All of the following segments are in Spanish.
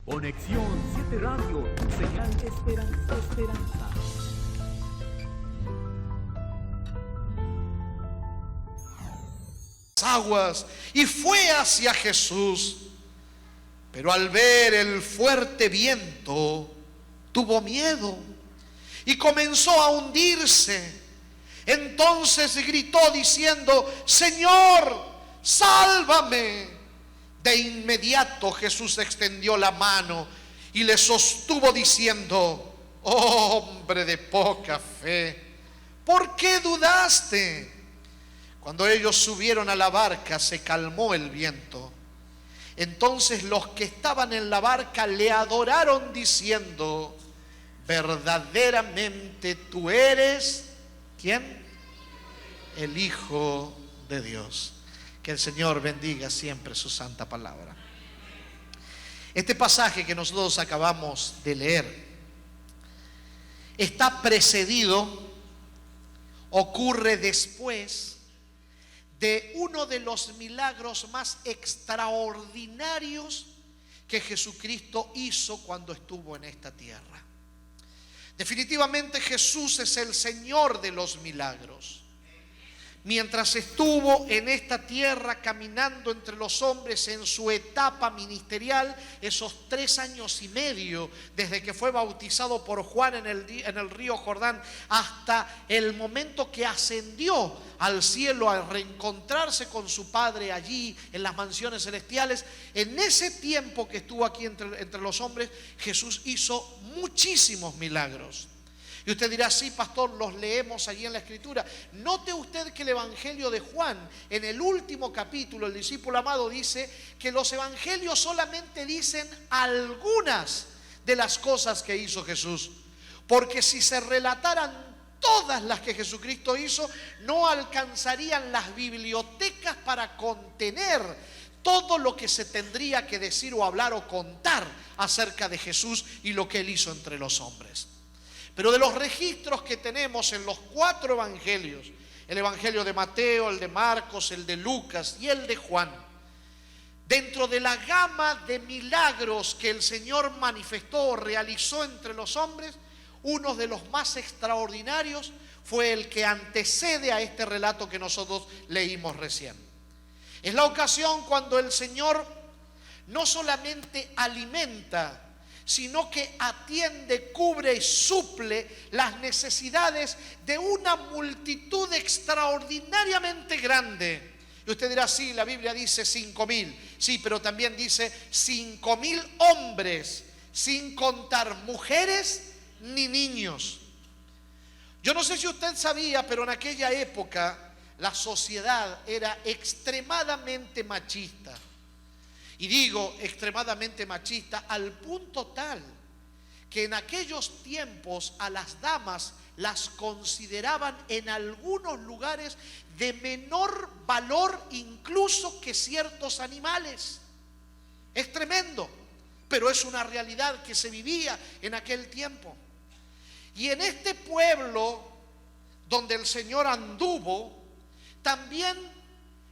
Conexión 7 Radio, señal de esperanza, esperanza. Aguas y fue hacia Jesús, pero al ver el fuerte viento tuvo miedo y comenzó a hundirse. Entonces gritó diciendo: Señor, sálvame. De inmediato Jesús extendió la mano y le sostuvo diciendo: hombre de poca fe, ¿por qué dudaste? Cuando ellos subieron a la barca, se calmó el viento. Entonces los que estaban en la barca le adoraron diciendo: verdaderamente tú eres, ¿quién? El Hijo de Dios. Que el Señor bendiga siempre su santa palabra. Este pasaje que nosotros acabamos de leer está precedido, ocurre después de uno de los milagros más extraordinarios que Jesucristo hizo cuando estuvo en esta tierra. Definitivamente Jesús es el Señor de los milagros. Mientras estuvo en esta tierra caminando entre los hombres en su etapa ministerial, esos 3 años y medio, desde que fue bautizado por Juan en el río Jordán hasta el momento que ascendió al cielo a reencontrarse con su Padre allí en las mansiones celestiales, en ese tiempo que estuvo aquí entre los hombres, Jesús hizo muchísimos milagros. Y usted dirá: sí, pastor, los leemos allí en la Escritura. Note usted que el Evangelio de Juan, en el último capítulo, el discípulo amado dice que los evangelios solamente dicen algunas de las cosas que hizo Jesús. Porque si se relataran todas las que Jesucristo hizo, no alcanzarían las bibliotecas para contener todo lo que se tendría que decir o hablar o contar acerca de Jesús y lo que Él hizo entre los hombres. Pero de los registros que tenemos en los 4 evangelios, el evangelio de Mateo, el de Marcos, el de Lucas y el de Juan, dentro de la gama de milagros que el Señor manifestó o realizó entre los hombres, uno de los más extraordinarios fue el que antecede a este relato que nosotros leímos recién. Es la ocasión cuando el Señor no solamente alimenta, sino que atiende, cubre y suple las necesidades de una multitud extraordinariamente grande. Y usted dirá: sí, la Biblia dice 5,000. Sí, pero también dice 5,000 hombres, sin contar mujeres ni niños. Yo no sé si usted sabía, pero en aquella época la sociedad era extremadamente machista. Y digo extremadamente machista al punto tal que en aquellos tiempos a las damas las consideraban en algunos lugares de menor valor incluso que ciertos animales. Es tremendo, pero es una realidad que se vivía en aquel tiempo. Y en este pueblo donde el Señor anduvo, también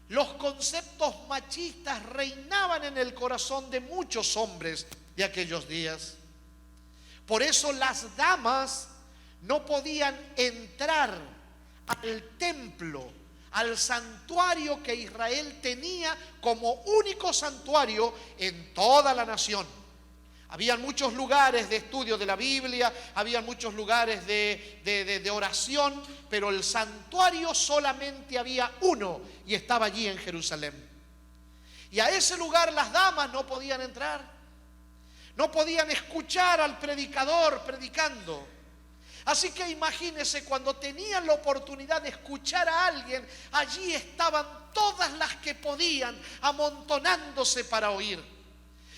los conceptos machistas reinaban en el corazón de muchos hombres de aquellos días. Por eso las damas no podían entrar al templo, al santuario que Israel tenía como único santuario en toda la nación. Habían muchos lugares de estudio de la Biblia, había muchos lugares de oración, pero el santuario solamente había uno y estaba allí en Jerusalén. Y a ese lugar las damas no podían entrar, no podían escuchar al predicador predicando. Así que imagínense, cuando tenían la oportunidad de escuchar a alguien, allí estaban todas las que podían amontonándose para oír.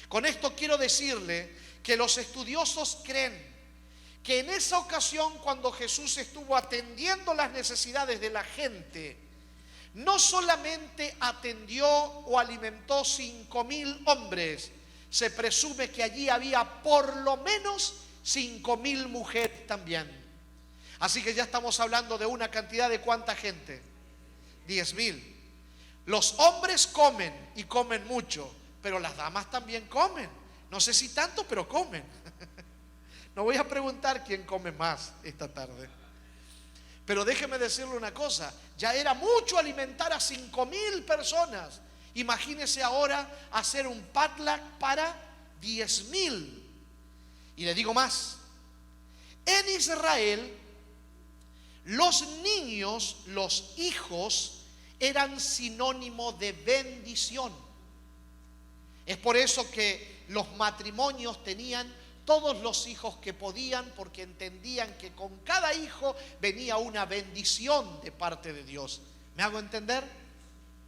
Con esto quiero decirle que los estudiosos creen que en esa ocasión, cuando Jesús estuvo atendiendo las necesidades de la gente, no solamente atendió o alimentó 5,000 hombres, se presume que allí había por lo menos 5,000 mujeres también. Así que ya estamos hablando de una cantidad de ¿cuánta gente? 10,000. Los hombres comen y comen mucho, pero las damas también comen. No sé si tanto, pero comen. No voy a preguntar quién come más esta tarde. Pero déjeme decirle una cosa, ya era mucho alimentar a 5,000 personas. Imagínese ahora hacer un potluck para 10,000. Y le digo más, en Israel los niños, los hijos, eran sinónimo de bendición. Es por eso que los matrimonios tenían todos los hijos que podían, porque entendían que con cada hijo venía una bendición de parte de Dios. ¿Me hago entender?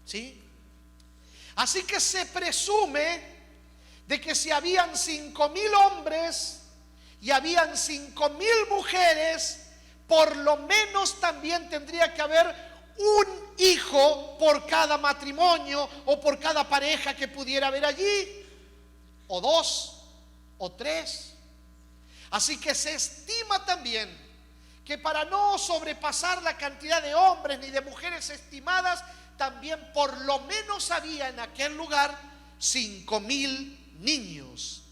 ¿Sí? Así que se presume de que si habían 5,000 hombres y habían 5,000 mujeres, por lo menos también tendría que haber un hijo por cada matrimonio o por cada pareja que pudiera haber allí, o 2 o 3. Así que se estima también que para no sobrepasar la cantidad de hombres ni de mujeres estimadas, también por lo menos había en aquel lugar 5,000 niños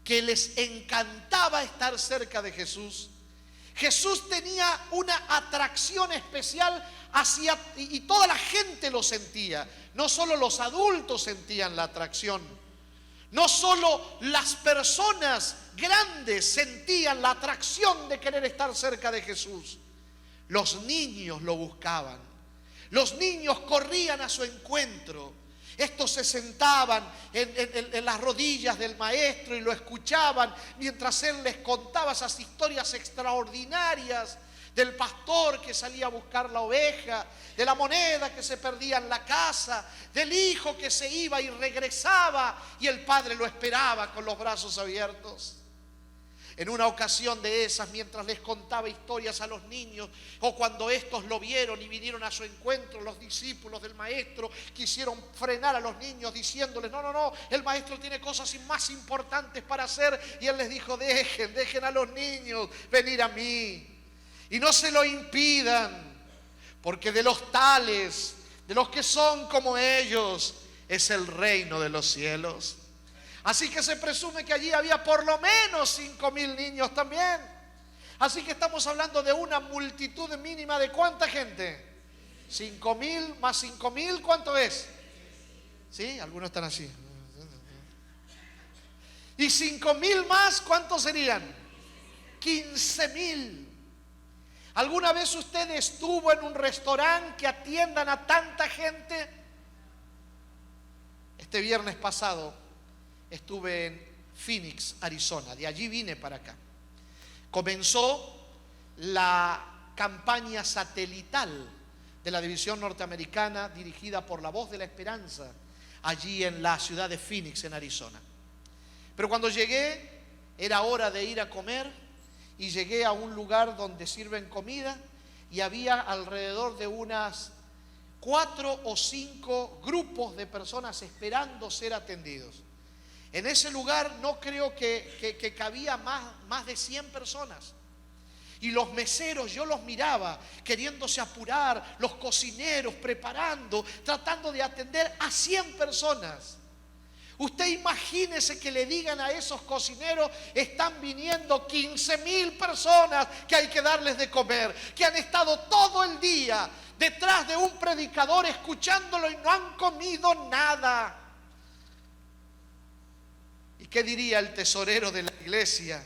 que les encantaba estar cerca de Jesús. Jesús tenía una atracción especial hacia, y toda la gente lo sentía. No solo los adultos sentían la atracción, no solo las personas grandes sentían la atracción de querer estar cerca de Jesús. Los niños lo buscaban. Los niños corrían a su encuentro. Estos se sentaban en las rodillas del maestro y lo escuchaban mientras él les contaba esas historias extraordinarias del pastor que salía a buscar la oveja, de la moneda que se perdía en la casa, del hijo que se iba y regresaba y el padre lo esperaba con los brazos abiertos. En una ocasión de esas, mientras les contaba historias a los niños, o cuando estos lo vieron y vinieron a su encuentro, los discípulos del maestro quisieron frenar a los niños diciéndoles: no, el maestro tiene cosas más importantes para hacer. Y él les dijo: dejen a los niños venir a mí y no se lo impidan, porque de los tales, de los que son como ellos, es el reino de los cielos. Así que se presume que allí había por lo menos 5,000 niños también. Así que estamos hablando de una multitud mínima de ¿cuánta gente? 5,000 más 5,000, ¿cuánto es? ¿Sí? Algunos están así. Y 5,000 más, ¿cuántos serían? 15,000. ¿Alguna vez usted estuvo en un restaurante que atiendan a tanta gente? Este viernes pasado estuve en Phoenix, Arizona. De allí vine para acá. Comenzó la campaña satelital de la división norteamericana dirigida por La Voz de la Esperanza, allí en la ciudad de Phoenix, en Arizona. Pero cuando llegué, era hora de ir a comer y llegué a un lugar donde sirven comida y había alrededor de unas 4 o 5 grupos de personas esperando ser atendidos. En ese lugar no creo que cabía más de 100 personas. Y los meseros, yo los miraba queriéndose apurar, los cocineros preparando, tratando de atender a 100 personas. Usted imagínese que le digan a esos cocineros: están viniendo 15,000 personas que hay que darles de comer, que han estado todo el día detrás de un predicador escuchándolo y no han comido nada. ¿Y qué diría el tesorero de la iglesia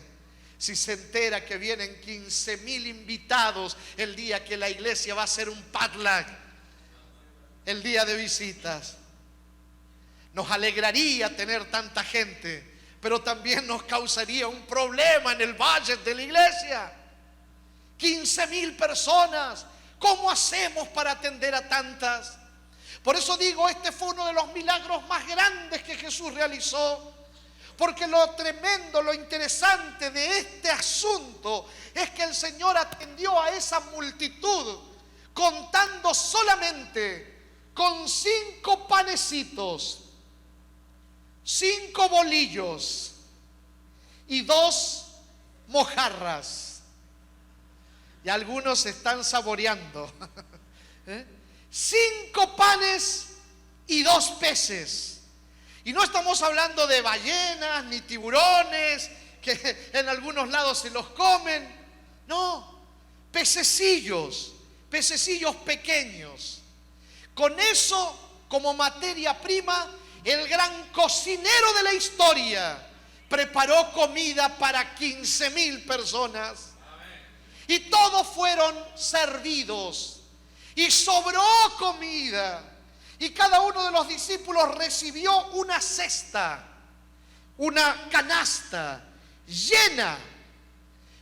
si se entera que vienen 15,000 invitados el día que la iglesia va a hacer un potluck, el día de visitas? Nos alegraría tener tanta gente, pero también nos causaría un problema en el budget de la iglesia. 15,000 personas, ¿cómo hacemos para atender a tantas? Por eso digo, este fue uno de los milagros más grandes que Jesús realizó. Porque lo tremendo, lo interesante de este asunto es que el Señor atendió a esa multitud contando solamente con 5 panecitos, 5 bolillos y 2 mojarras. Y algunos están saboreando. 5 panes y 2 peces. Y no estamos hablando de ballenas ni tiburones que en algunos lados se los comen. No, pececillos pequeños. Con eso como materia prima, el gran cocinero de la historia preparó comida para 15,000 personas. Y todos fueron servidos. Y sobró comida. Y cada uno de los discípulos recibió una cesta, una canasta llena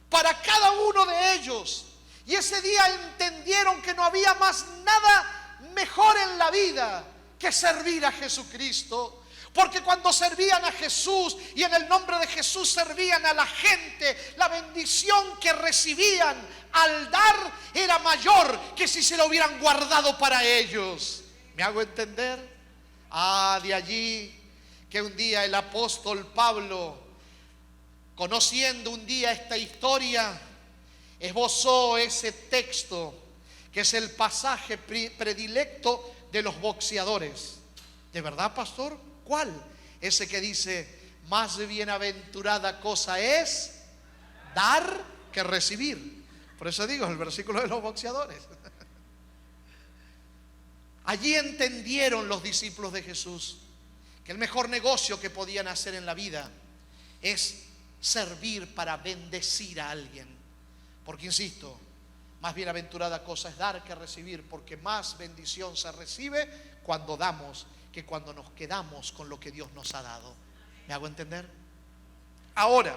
para cada uno de ellos. Y ese día entendieron que no había más nada mejor en la vida que servir a Jesucristo. Porque cuando servían a Jesús y en el nombre de Jesús servían a la gente, la bendición que recibían al dar era mayor que si se lo hubieran guardado para ellos. ¿Me hago entender? De allí que un día el apóstol Pablo, conociendo un día esta historia, esbozó ese texto que es el pasaje predilecto de los boxeadores. ¿De verdad, pastor? ¿Cuál? Ese que dice: más bienaventurada cosa es dar que recibir. Por eso digo, el versículo de los boxeadores. Allí entendieron los discípulos de Jesús que el mejor negocio que podían hacer en la vida es servir para bendecir a alguien. Porque insisto, más bienaventurada cosa es dar que recibir, porque más bendición se recibe cuando damos que cuando nos quedamos con lo que Dios nos ha dado. ¿Me hago entender? Ahora,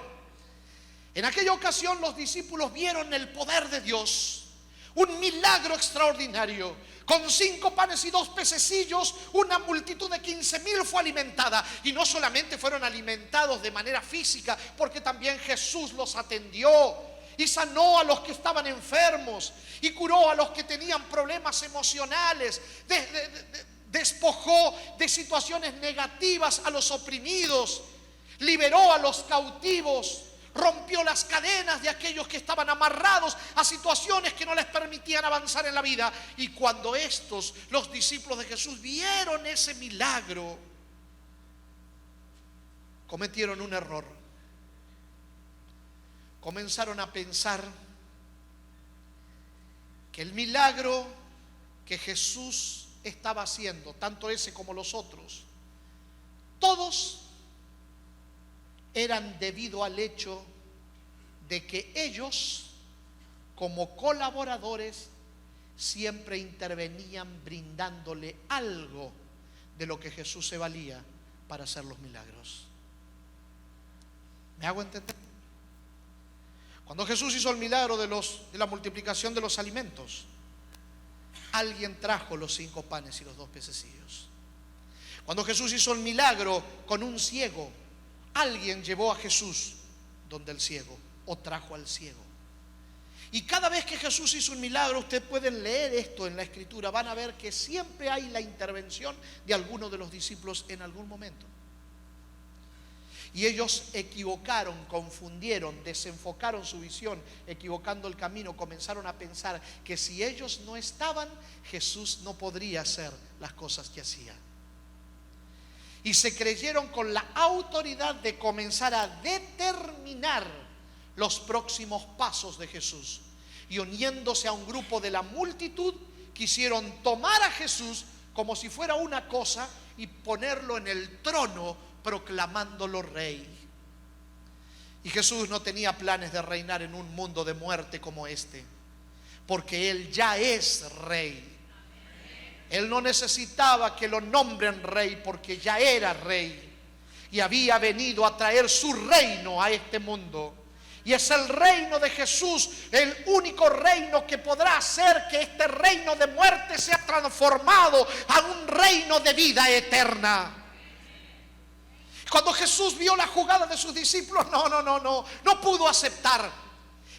en aquella ocasión los discípulos vieron el poder de Dios, un milagro extraordinario. Con 5 panes y 2 pececillos, una multitud de 15,000 fue alimentada. Y no solamente fueron alimentados de manera física, porque también Jesús los atendió y sanó a los que estaban enfermos y curó a los que tenían problemas emocionales, despojó de situaciones negativas a los oprimidos, liberó a los cautivos, rompió las cadenas de aquellos que estaban amarrados a situaciones que no les permitían avanzar en la vida. Y cuando los discípulos de Jesús, vieron ese milagro, cometieron un error. Comenzaron a pensar que el milagro que Jesús estaba haciendo, tanto ese como los otros, todos eran debido al hecho de que ellos, como colaboradores, siempre intervenían brindándole algo de lo que Jesús se valía para hacer los milagros. ¿Me hago entender? Cuando Jesús hizo el milagro de la multiplicación de los alimentos, alguien trajo los 5 panes y los 2 pececillos. Cuando Jesús hizo el milagro con un ciego, alguien llevó a Jesús donde el ciego, o trajo al ciego. Y cada vez que Jesús hizo un milagro, ustedes pueden leer esto en la Escritura, van a ver que siempre hay la intervención de alguno de los discípulos en algún momento. Y ellos equivocaron, confundieron, desenfocaron su visión, equivocando el camino, comenzaron a pensar que si ellos no estaban, Jesús no podría hacer las cosas que hacía. Y se creyeron con la autoridad de comenzar a determinar los próximos pasos de Jesús. Y uniéndose a un grupo de la multitud, quisieron tomar a Jesús como si fuera una cosa y ponerlo en el trono, proclamándolo rey. Y Jesús no tenía planes de reinar en un mundo de muerte como este, porque Él ya es rey. Él no necesitaba que lo nombren rey, porque ya era rey y había venido a traer su reino a este mundo. Y es el reino de Jesús, el único reino que podrá hacer que este reino de muerte sea transformado a un reino de vida eterna. Cuando Jesús vio la jugada de sus discípulos, no pudo aceptar.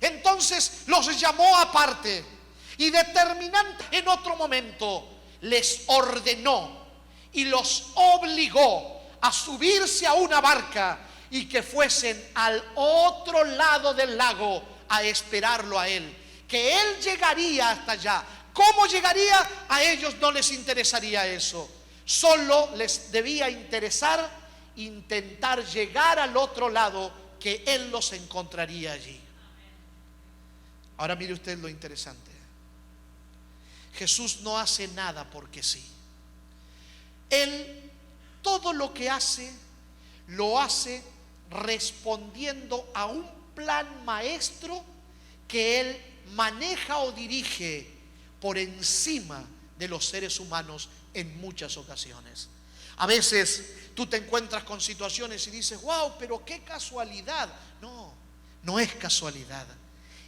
Entonces los llamó aparte y determinante en otro momento les ordenó y los obligó a subirse a una barca y que fuesen al otro lado del lago a esperarlo a Él, que Él llegaría hasta allá. ¿Cómo llegaría? A ellos no les interesaría eso, Solo les debía interesar intentar llegar al otro lado, que Él los encontraría allí. Ahora mire usted lo interesante. Jesús no hace nada porque sí. Él todo lo que hace, lo hace respondiendo a un plan maestro que Él maneja o dirige por encima de los seres humanos en muchas ocasiones. A veces tú te encuentras con situaciones y dices, wow, pero qué casualidad. No, no es casualidad,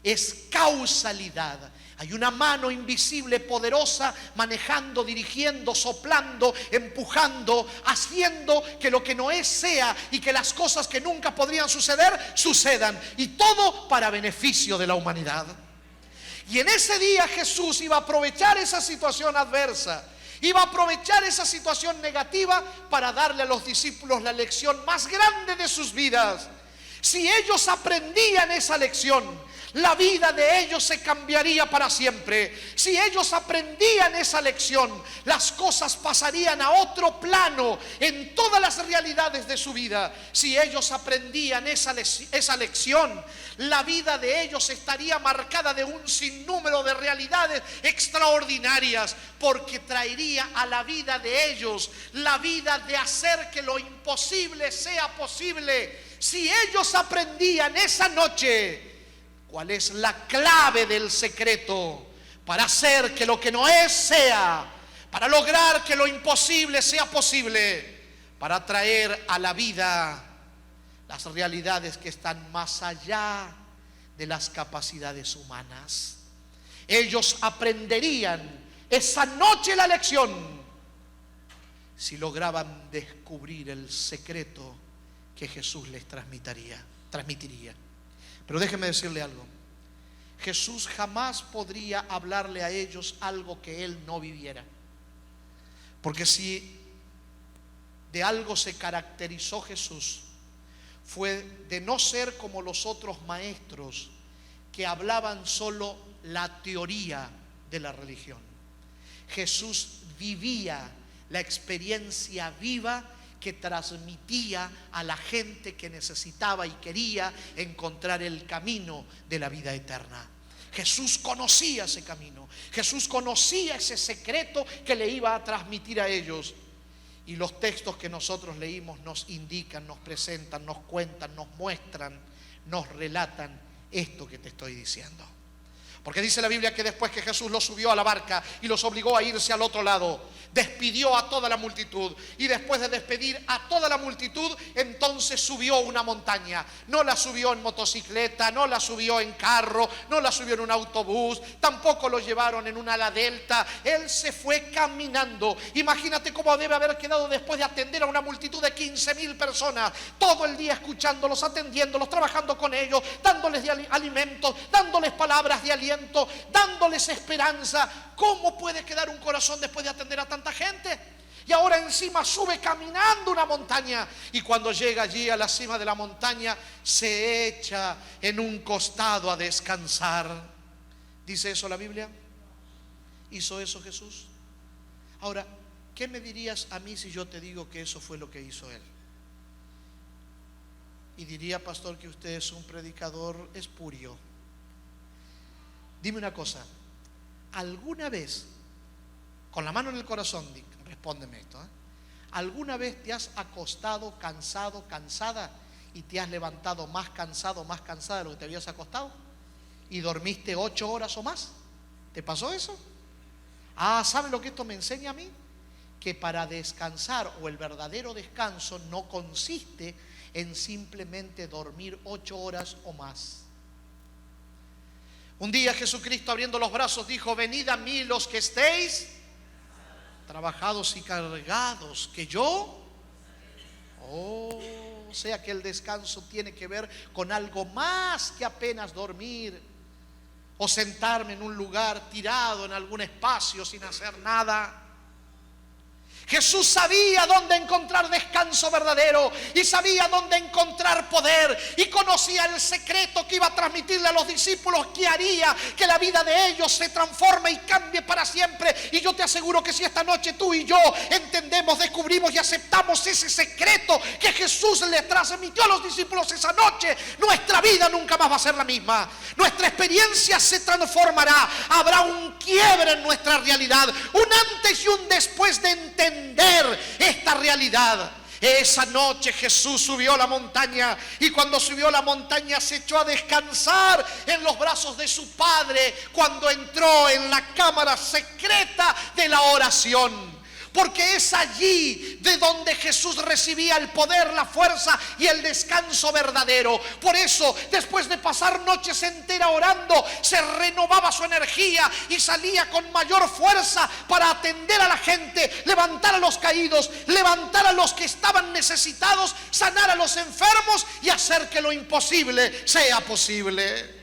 es causalidad. Hay una mano invisible, poderosa, manejando, dirigiendo, soplando, empujando, haciendo que lo que no es sea, y que las cosas que nunca podrían suceder, sucedan. Y todo para beneficio de la humanidad. Y en ese día Jesús iba a aprovechar esa situación adversa, iba a aprovechar esa situación negativa para darle a los discípulos la lección más grande de sus vidas. Si ellos aprendían esa lección, la vida de ellos se cambiaría para siempre. Si ellos aprendían esa lección, las cosas pasarían a otro plano en todas las realidades de su vida. Si ellos aprendían esa lección, la vida de ellos estaría marcada de un sinnúmero de realidades extraordinarias, porque traería a la vida de ellos la vida de hacer que lo imposible sea posible. Si ellos aprendían esa noche cuál es la clave del secreto para hacer que lo que no es sea, para lograr que lo imposible sea posible, para traer a la vida las realidades que están más allá de las capacidades humanas. Ellos aprenderían esa noche la lección si lograban descubrir el secreto que Jesús les transmitiría. Pero déjeme decirle algo. Jesús jamás podría hablarle a ellos algo que Él no viviera. Porque si de algo se caracterizó Jesús, fue de no ser como los otros maestros que hablaban solo la teoría de la religión. Jesús vivía la experiencia viva que transmitía a la gente que necesitaba y quería encontrar el camino de la vida eterna. Jesús conocía ese camino, Jesús conocía ese secreto que le iba a transmitir a ellos. Y los textos que nosotros leímos nos indican, nos presentan, nos cuentan, nos muestran, nos relatan esto que te estoy diciendo. Porque dice la Biblia que después que Jesús los subió a la barca y los obligó a irse al otro lado, despidió a toda la multitud. Y después de despedir a toda la multitud, entonces subió una montaña. No la subió en motocicleta, no la subió en carro, no la subió en un autobús, tampoco lo llevaron en una ala delta. Él se fue caminando. Imagínate cómo debe haber quedado después de atender a una multitud de 15,000 personas, todo el día escuchándolos, atendiéndolos, trabajando con ellos, dándoles alimentos, dándoles palabras de aliento, dándoles esperanza. ¿Cómo puede quedar un corazón después de atender a tanta gente? Y ahora encima sube caminando una montaña, y cuando llega allí a la cima de la montaña se echa en un costado a descansar. ¿Dice eso la Biblia? ¿Hizo eso Jesús? Ahora, ¿qué me dirías a mí si yo te digo que eso fue lo que hizo Él? Y diría, pastor, que usted es un predicador espurio. Dime una cosa, ¿alguna vez, con la mano en el corazón, respóndeme esto, ¿alguna vez te has acostado cansado, cansada, y te has levantado más cansado, más cansada de lo que te habías acostado? ¿Y dormiste 8 horas o más? ¿Te pasó eso? ¿Sabe lo que esto me enseña a mí? Que para descansar, o el verdadero descanso, no consiste en simplemente dormir 8 horas o más. Un día Jesucristo, abriendo los brazos, dijo: venid a mí los que estéis trabajados y cargados, que yo... O sea que el descanso tiene que ver con algo más que apenas dormir o sentarme en un lugar tirado en algún espacio sin hacer nada. Jesús sabía dónde encontrar descanso verdadero y sabía dónde encontrar poder, y conocía el secreto que iba a transmitirle a los discípulos, que haría que la vida de ellos se transforme y cambie para siempre. Y yo te aseguro que si esta noche tú y yo entendemos, descubrimos y aceptamos ese secreto que Jesús le transmitió a los discípulos esa noche, nuestra vida nunca más va a ser la misma. Nuestra experiencia se transformará. Habrá un quiebre en nuestra realidad, un antes y un después de entender esta realidad. Esa noche Jesús subió la montaña, y cuando subió la montaña se echó a descansar en los brazos de su Padre, cuando entró en la cámara secreta de la oración. Porque es allí de donde Jesús recibía el poder, la fuerza y el descanso verdadero. Por eso, después de pasar noches enteras orando, se renovaba su energía y salía con mayor fuerza para atender a la gente, levantar a los caídos, levantar a los que estaban necesitados, sanar a los enfermos y hacer que lo imposible sea posible.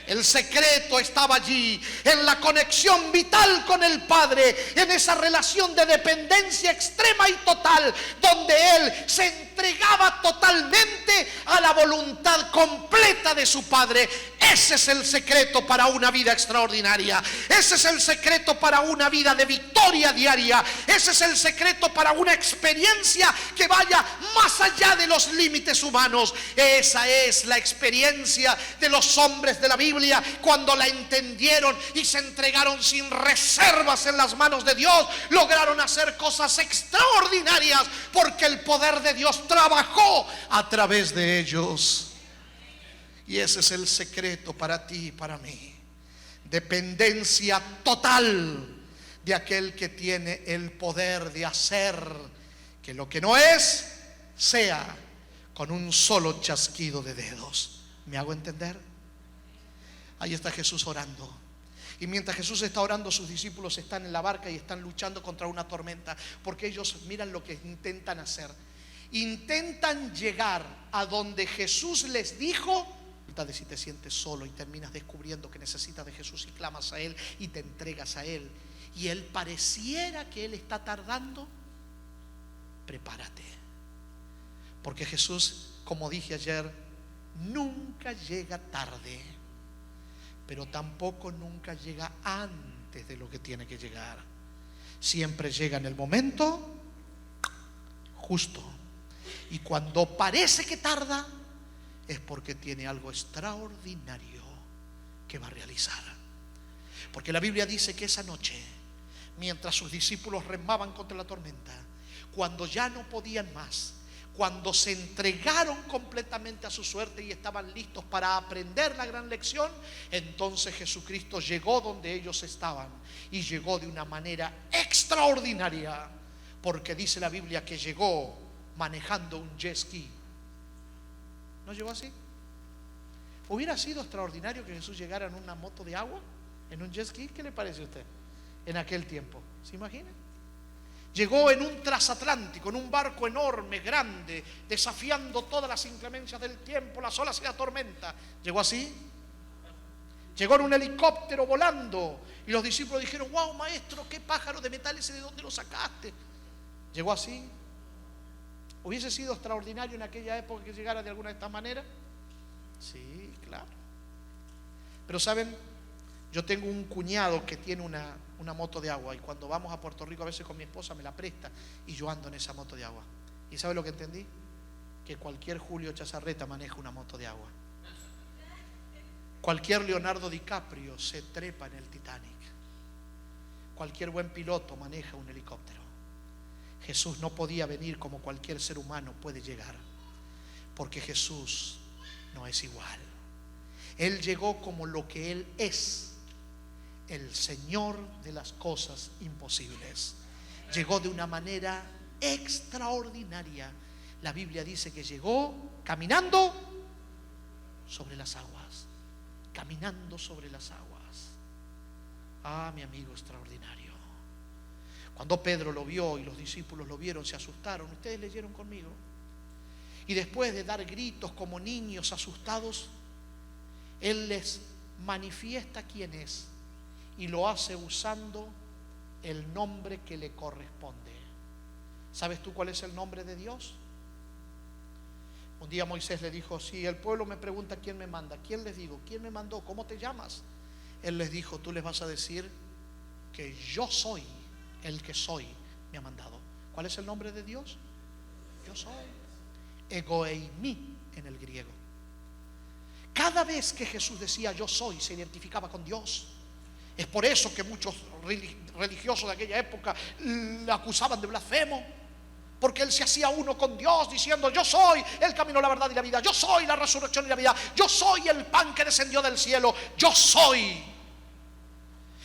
El secreto estaba allí, en la conexión vital con el Padre, en esa relación de dependencia extrema y total, donde Él se entregaba totalmente a la voluntad completa de su Padre. Ese es el secreto para una vida extraordinaria. Ese es el secreto para una vida de victoria diaria. Ese es el secreto para una experiencia que vaya más allá de los límites humanos. Esa es la experiencia de los hombres de la Biblia, cuando la entendieron y se entregaron sin reservas en las manos de Dios. Lograron hacer cosas extraordinarias porque el poder de Dios trabajó a través de ellos. Y ese es el secreto para ti y para mí. Dependencia total de aquel que tiene el poder de hacer que lo que no es, sea con un solo chasquido de dedos. ¿Me hago entender? Ahí está Jesús orando. Y mientras Jesús está orando, sus discípulos están en la barca y están luchando contra una tormenta. Porque ellos, miran lo que intentan hacer. Intentan llegar a donde Jesús les dijo. De si te sientes solo y terminas descubriendo que necesitas de Jesús y clamas a Él y te entregas a Él, y Él pareciera que Él está tardando, prepárate. Porque Jesús, como dije ayer, nunca llega tarde, pero tampoco nunca llega antes de lo que tiene que llegar. Siempre llega en el momento justo. Y cuando parece que tarda, es porque tiene algo extraordinario que va a realizar. Porque la Biblia dice que esa noche, mientras sus discípulos remaban contra la tormenta, cuando ya no podían más, cuando se entregaron completamente a su suerte y estaban listos para aprender la gran lección, entonces Jesucristo llegó donde ellos estaban, y llegó de una manera extraordinaria, porque dice la Biblia que llegó manejando un jet ski. ¿No llegó así? ¿Hubiera sido extraordinario que Jesús llegara en una moto de agua, en un jet ski? ¿Qué le parece a usted? En aquel tiempo, ¿se imagina? Llegó en un transatlántico, en un barco enorme, grande, desafiando todas las inclemencias del tiempo, las olas y la tormenta. ¿Llegó así? Llegó en un helicóptero volando, y los discípulos dijeron: wow, maestro, qué pájaro de metal ese, ¿de dónde lo sacaste? ¿Llegó así? ¿Hubiese sido extraordinario en aquella época que llegara de alguna de estas maneras? Sí, claro. Pero saben, yo tengo un cuñado que tiene una moto de agua, y cuando vamos a Puerto Rico a veces con mi esposa me la presta y yo ando en esa moto de agua. ¿Y sabe lo que entendí? Que cualquier Julio Chazarreta maneja una moto de agua. Cualquier Leonardo DiCaprio se trepa en el Titanic. Cualquier buen piloto maneja un helicóptero. Jesús no podía venir como cualquier ser humano puede llegar, porque Jesús no es igual. Él llegó como lo que Él es, el Señor de las cosas imposibles. Llegó de una manera extraordinaria. La Biblia dice que llegó caminando sobre las aguas. Caminando sobre las aguas. Ah, mi amigo extraordinario. Cuando Pedro lo vio y los discípulos lo vieron, se asustaron. Ustedes leyeron conmigo. Y después de dar gritos como niños asustados, Él les manifiesta quién es, y lo hace usando el nombre que le corresponde. ¿Sabes tú cuál es el nombre de Dios? Un día Moisés le dijo: si el pueblo me pregunta quién me manda, ¿quién les digo? ¿Quién me mandó? ¿Cómo te llamas? Él les dijo: tú les vas a decir que yo soy el que soy, me ha mandado. ¿Cuál es el nombre de Dios? Yo soy. Ego eimi en el griego. Cada vez que Jesús decía yo soy, se identificaba con Dios. Es por eso que muchos religiosos de aquella época le acusaban de blasfemo, porque él se hacía uno con Dios, diciendo: yo soy el camino, la verdad y la vida, yo soy la resurrección y la vida, yo soy el pan que descendió del cielo, yo soy.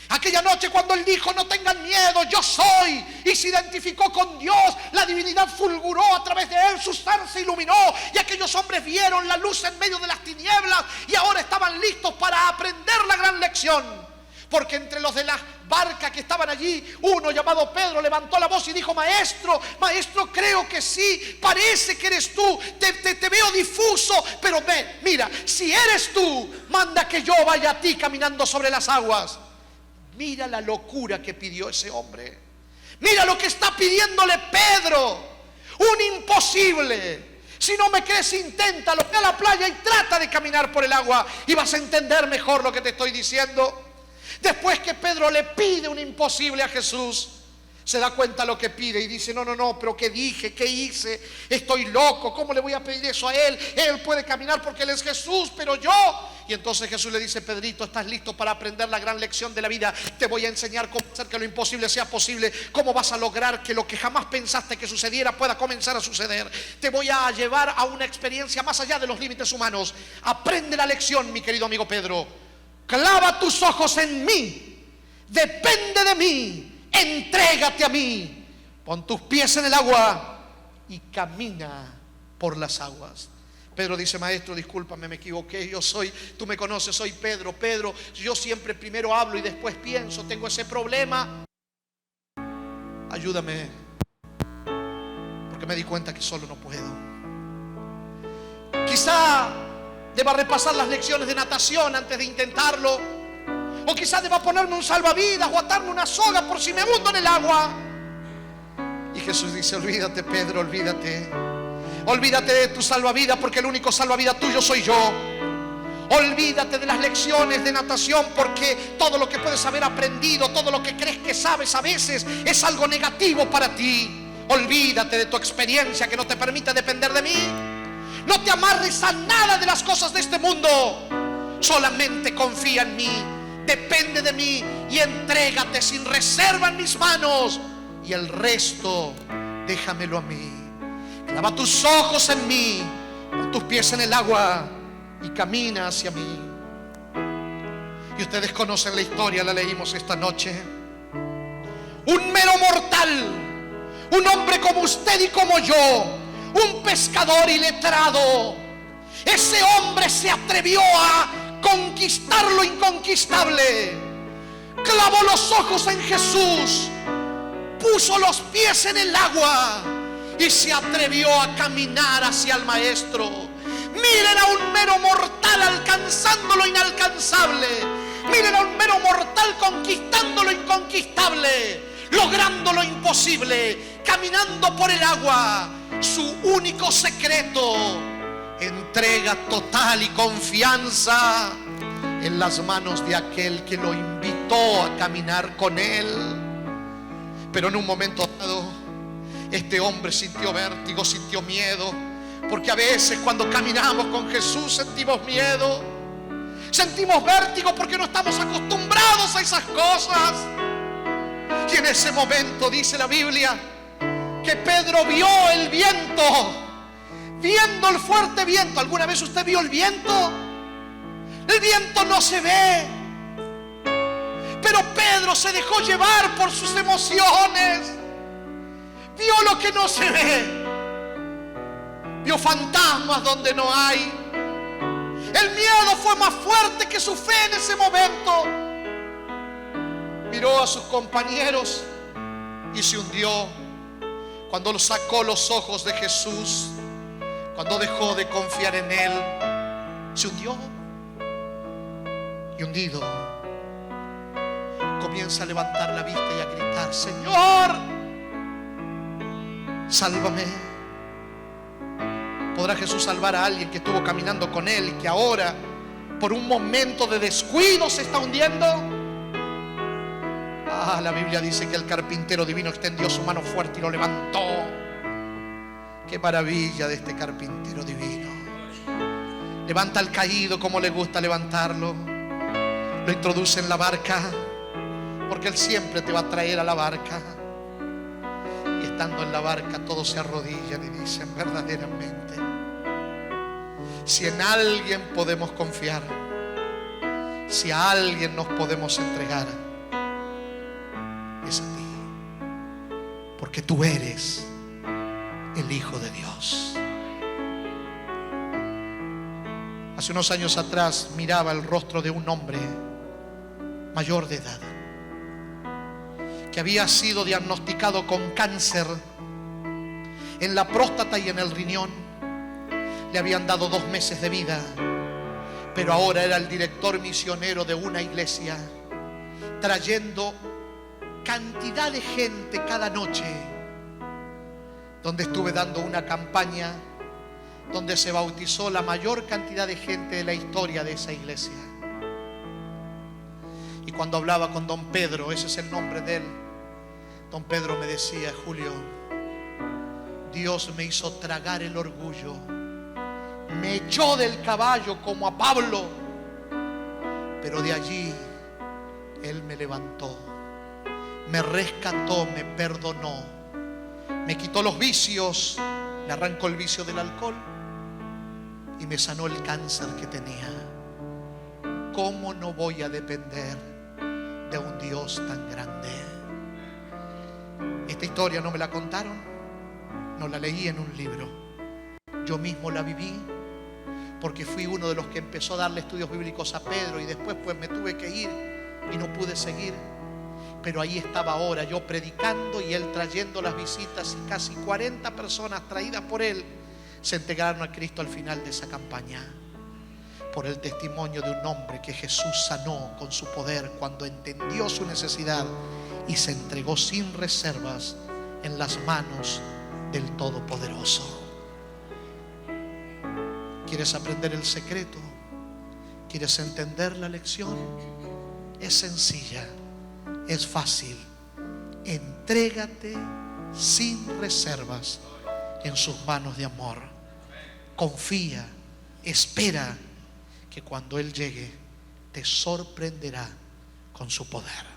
Aquella noche cuando él dijo: no tengan miedo, yo soy, y se identificó con Dios, la divinidad fulguró a través de él, su ser se iluminó, y aquellos hombres vieron la luz en medio de las tinieblas, y ahora estaban listos para aprender la gran lección. Porque entre los de la barca que estaban allí, uno llamado Pedro levantó la voz y dijo: maestro, maestro, creo que sí, parece que eres tú, te veo difuso, pero ven, mira, si eres tú, manda que yo vaya a ti caminando sobre las aguas. Mira la locura que pidió ese hombre. Mira lo que está pidiéndole Pedro. Un imposible. Si no me crees, inténtalo. Ve a la playa y trata de caminar por el agua y vas a entender mejor lo que te estoy diciendo. Después que Pedro le pide un imposible a Jesús, se da cuenta lo que pide y dice: no, pero ¿qué dije? ¿Qué hice? Estoy loco, ¿cómo le voy a pedir eso a él? Él puede caminar porque él es Jesús, pero yo... Y entonces Jesús le dice: Pedrito, ¿estás listo para aprender la gran lección de la vida? Te voy a enseñar cómo hacer que lo imposible sea posible, cómo vas a lograr que lo que jamás pensaste que sucediera pueda comenzar a suceder. Te voy a llevar a una experiencia más allá de los límites humanos. Aprende la lección, mi querido amigo Pedro. Clava tus ojos en mí, depende de mí, entrégate a mí, pon tus pies en el agua y camina por las aguas. Pedro dice: maestro, discúlpame, me equivoqué, tú me conoces, soy Pedro. Pedro, yo siempre primero hablo y después pienso, tengo ese problema. Ayúdame, porque me di cuenta que solo no puedo. Quizá deba repasar las lecciones de natación antes de intentarlo, o quizá deba ponerme un salvavidas o atarme una soga por si me hundo en el agua. Y Jesús dice: olvídate, Pedro, olvídate. Olvídate de tu salvavidas, porque el único salvavidas tuyo soy yo. Olvídate de las lecciones de natación, porque todo lo que puedes haber aprendido, todo lo que crees que sabes a veces es algo negativo para ti. Olvídate de tu experiencia que no te permite depender de mí. No te amarres a nada de las cosas de este mundo. Solamente confía en mí, depende de mí y entrégate sin reserva en mis manos. Y el resto déjamelo a mí. Clava tus ojos en mí, pon tus pies en el agua y camina hacia mí. Y ustedes conocen la historia, la leímos esta noche. Un mero mortal, un hombre como usted y como yo, un pescador iletrado. Ese hombre se atrevió a conquistar lo inconquistable. Clavó los ojos en Jesús, puso los pies en el agua y se atrevió a caminar hacia el Maestro. Miren a un mero mortal alcanzando lo inalcanzable. Miren a un mero mortal conquistando lo inconquistable, logrando lo imposible, caminando por el agua. Su único secreto: entrega total y confianza en las manos de aquel que lo invitó a caminar con él. Pero en un momento dado, este hombre sintió vértigo, sintió miedo, porque a veces cuando caminamos con Jesús sentimos miedo, sentimos vértigo porque no estamos acostumbrados a esas cosas. Y en ese momento dice la Biblia que Pedro vio el viento, viendo el fuerte viento. ¿Alguna vez usted vio el viento? El viento no se ve, pero Pedro se dejó llevar por sus emociones. Vio lo que no se ve, vio fantasmas donde no hay. El miedo fue más fuerte que su fe en ese momento. Miró a sus compañeros y se hundió. Cuando lo sacó los ojos de Jesús, cuando dejó de confiar en él, se hundió. Y hundido, comienza a levantar la vista y a gritar: Señor, Sálvame. ¿Podrá Jesús salvar a alguien que estuvo caminando con Él y que ahora, por un momento de descuido, se está hundiendo? La Biblia dice que el carpintero divino extendió su mano fuerte y lo levantó. Qué maravilla de este carpintero divino. Levanta al caído como le gusta levantarlo. Lo introduce en la barca, porque Él siempre te va a traer a la barca. Y estando en la barca, todos se arrodillan y dicen: verdaderamente, si en alguien podemos confiar, si a alguien nos podemos entregar, es a ti, porque tú eres el Hijo de Dios. Hace unos años atrás miraba el rostro de un hombre mayor de edad que había sido diagnosticado con cáncer en la próstata y en el riñón. Le habían dado 2 meses de vida, pero ahora era el director misionero de una iglesia, trayendo cantidad de gente cada noche, donde estuve dando una campaña donde se bautizó la mayor cantidad de gente de la historia de esa iglesia. Y cuando hablaba con don Pedro, ese es el nombre de él, don Pedro me decía: Julio, Dios me hizo tragar el orgullo, me echó del caballo como a Pablo, pero de allí Él me levantó, me rescató, me perdonó, me quitó los vicios, me arrancó el vicio del alcohol y me sanó el cáncer que tenía. ¿Cómo no voy a depender de un Dios tan grande? Esta historia no me la contaron, no la leí en un libro, yo mismo la viví, porque fui uno de los que empezó a darle estudios bíblicos a Pedro, y después pues me tuve que ir y no pude seguir. Pero ahí estaba ahora yo predicando y él trayendo las visitas, y casi 40 personas traídas por él se integraron a Cristo al final de esa campaña, por el testimonio de un hombre que Jesús sanó con su poder cuando entendió su necesidad y se entregó sin reservas en las manos del Todopoderoso. ¿Quieres aprender el secreto? ¿Quieres entender la lección? Es sencilla, es fácil. Entrégate sin reservas en sus manos de amor. Confía, espera que cuando Él llegue te sorprenderá con su poder.